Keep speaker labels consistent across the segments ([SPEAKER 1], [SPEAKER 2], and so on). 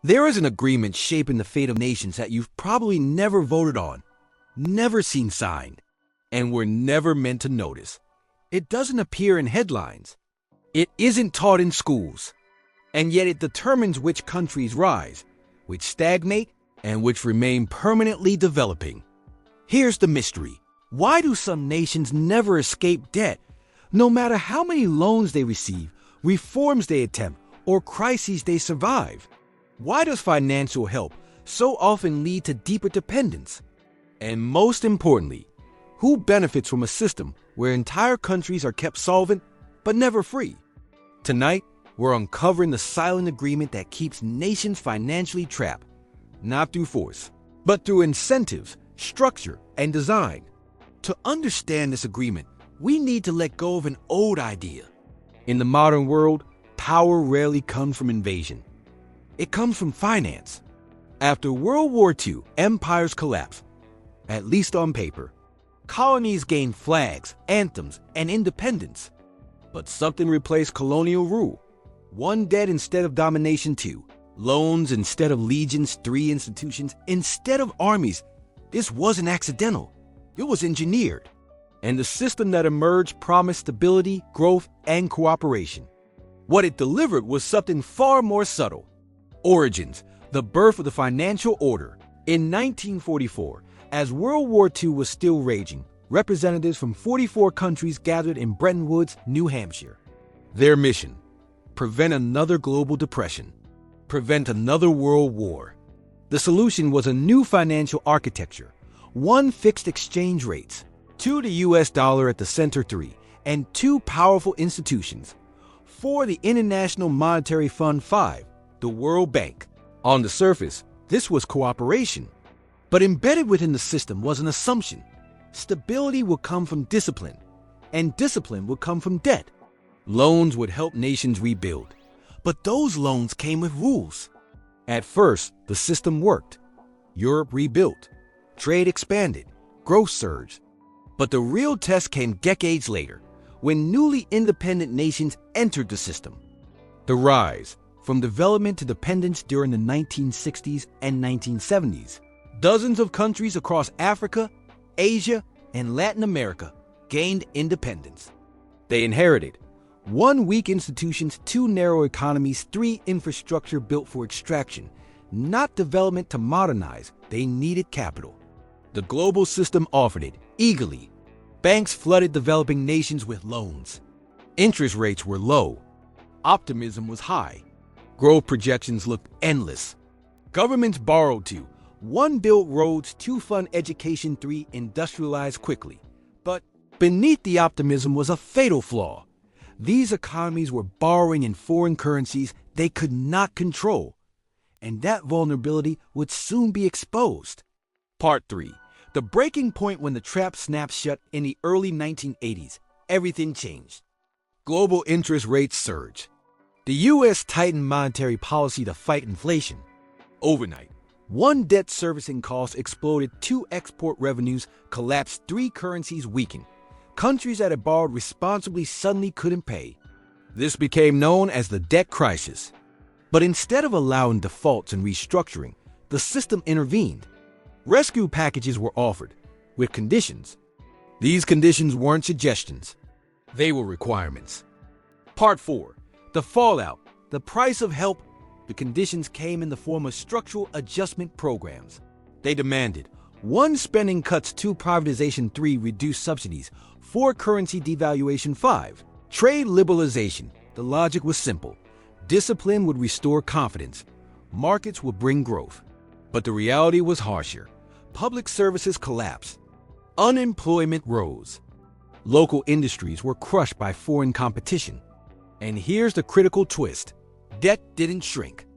[SPEAKER 1] There is an agreement shaping the fate of nations that you've probably never voted on, never seen signed, and were never meant to notice. It doesn't appear in headlines. It isn't taught in schools. And yet it determines which countries rise, which stagnate, and which remain permanently developing. Here's the mystery. Why do some nations never escape debt, no matter how many loans they receive, reforms they attempt, or crises they survive? Why does financial help so often lead to deeper dependence? And most importantly, who benefits from a system where entire countries are kept solvent but never free? Tonight, we're uncovering the silent agreement that keeps nations financially trapped, not through force, but through incentives, structure, and design. To understand this agreement, we need to let go of an old idea. In the modern world, power rarely comes from invasion. It comes from finance. After World War II, empires collapsed, at least on paper. Colonies gained flags, anthems, and independence. But something replaced colonial rule. One debt instead of domination, 2. Loans instead of legions, 3. Institutions instead of armies. This wasn't accidental. It was engineered. And the system that emerged promised stability, growth, and cooperation. What it delivered was something far more subtle. Origins, the birth of the financial order. In 1944, as World War II was still raging, representatives from 44 countries gathered in Bretton Woods, New Hampshire. Their mission: prevent another global depression, prevent another world war. The solution was a new financial architecture: 1. Fixed exchange rates, 2. The US dollar at the center, 3. And 2 powerful institutions: 4. The International Monetary Fund, 5. The World Bank. On the surface, this was cooperation. But embedded within the system was an assumption. Stability would come from discipline, and discipline would come from debt. Loans would help nations rebuild, but those loans came with rules. At first, the system worked. Europe rebuilt, trade expanded, growth surged. But the real test came decades later, when newly independent nations entered the system. The rise from development to dependence during the 1960s and 1970s. Dozens of countries across Africa, Asia, and Latin America gained independence. They inherited 1. Weak institutions, 2. Narrow economies, 3. Infrastructure built for extraction, not development to modernize. They needed capital. The global system offered it eagerly. Banks flooded developing nations with loans. Interest rates were low. Optimism was high. Growth projections looked endless. Governments borrowed to 1. Build roads, 2. Fund education, 3. Industrialize quickly. But beneath the optimism was a fatal flaw. These economies were borrowing in foreign currencies they could not control, and that vulnerability would soon be exposed. Part 3. The breaking point. When the trap snapped shut in the early 1980s, everything changed. Global interest rates surged. The U.S. tightened monetary policy to fight inflation. Overnight, 1. Debt servicing costs exploded, 2. Export revenues collapsed, 3. Currencies weakened. Countries that had borrowed responsibly suddenly couldn't pay. This became known as the debt crisis. But instead of allowing defaults and restructuring, the system intervened. Rescue packages were offered, with conditions. These conditions weren't suggestions. They were requirements. Part 4. The fallout, the price of help. The conditions came in the form of structural adjustment programs. They demanded 1. Spending cuts, 2. Privatization, 3. Reduced subsidies, 4. Currency devaluation, 5. Trade liberalization. The logic was simple. Discipline would restore confidence. Markets would bring growth. But the reality was harsher. Public services collapsed. Unemployment rose. Local industries were crushed by foreign competition. And here's the critical twist. Debt didn't shrink.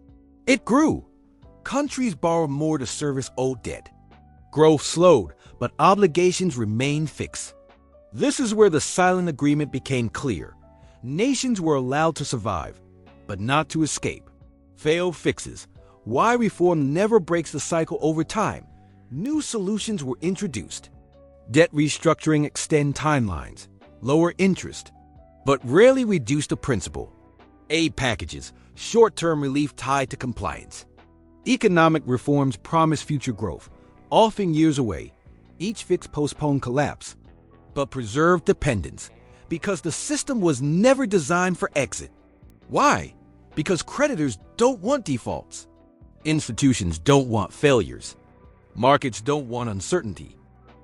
[SPEAKER 1] It grew. Countries borrowed more to service old debt. Growth slowed, but obligations remained fixed. This is where the silent agreement became clear. Nations were allowed to survive, but not to escape. Failed fixes. Why reform never breaks the cycle over time. New solutions were introduced. Debt restructuring extend timelines, lower interest, but rarely reduce the principle. Aid packages, short-term relief tied to compliance. Economic reforms promise future growth, often years away. Each fix postpone collapse, but preserve dependence, because the system was never designed for exit. Why? Because creditors don't want defaults. Institutions don't want failures. Markets don't want uncertainty.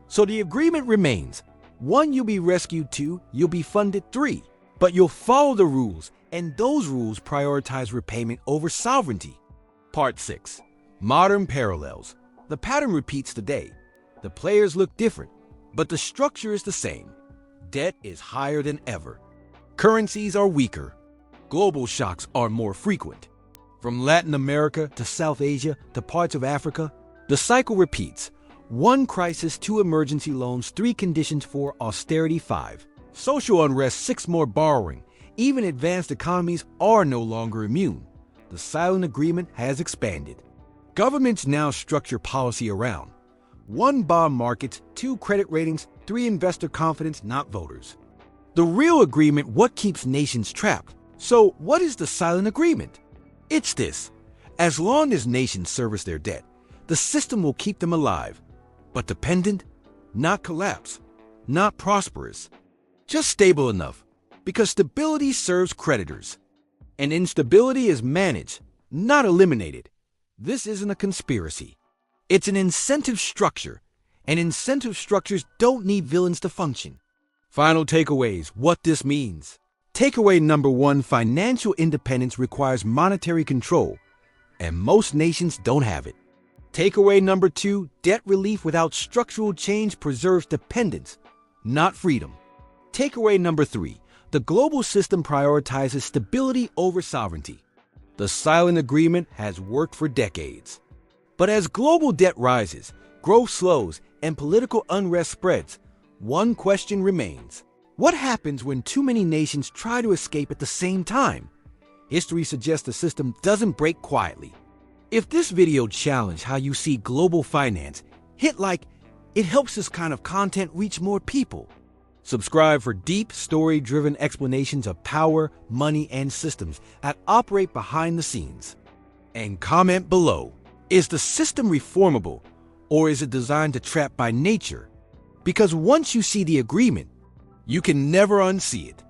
[SPEAKER 1] So the agreement remains. 1, you'll be rescued. 2, you'll be funded. 3, but you'll follow the rules, and those rules prioritize repayment over sovereignty. Part 6. Modern parallels. The pattern repeats today. The players look different, but the structure is the same. Debt is higher than ever. Currencies are weaker. Global shocks are more frequent. From Latin America to South Asia to parts of Africa, the cycle repeats. 1 crisis, 2 emergency loans, 3 conditions for austerity, 5 social unrest, 6 more borrowing. Even advanced economies are no longer immune. The silent agreement has expanded. Governments now structure policy around 1 bond markets, 2 credit ratings, 3 investor confidence, not voters. The real agreement, what keeps nations trapped. So what is the silent agreement? It's this. As long as nations service their debt, the system will keep them alive, but dependent, not collapse, not prosperous, just stable enough, because stability serves creditors, and instability is managed, not eliminated. This isn't a conspiracy. It's an incentive structure, and incentive structures don't need villains to function. Final takeaways, what this means. Takeaway number 1, financial independence requires monetary control, and most nations don't have it. Takeaway number 2, debt relief without structural change preserves dependence, not freedom. Takeaway number 3, the global system prioritizes stability over sovereignty. The silent agreement has worked for decades. But as global debt rises, growth slows, and political unrest spreads, one question remains. What happens when too many nations try to escape at the same time? History suggests the system doesn't break quietly. If this video challenged how you see global finance, hit like. It helps this kind of content reach more people. Subscribe for deep, story-driven explanations of power, money, and systems that operate behind the scenes. And comment below, is the system reformable, or is it designed to trap by nature? Because once you see the agreement, you can never unsee it.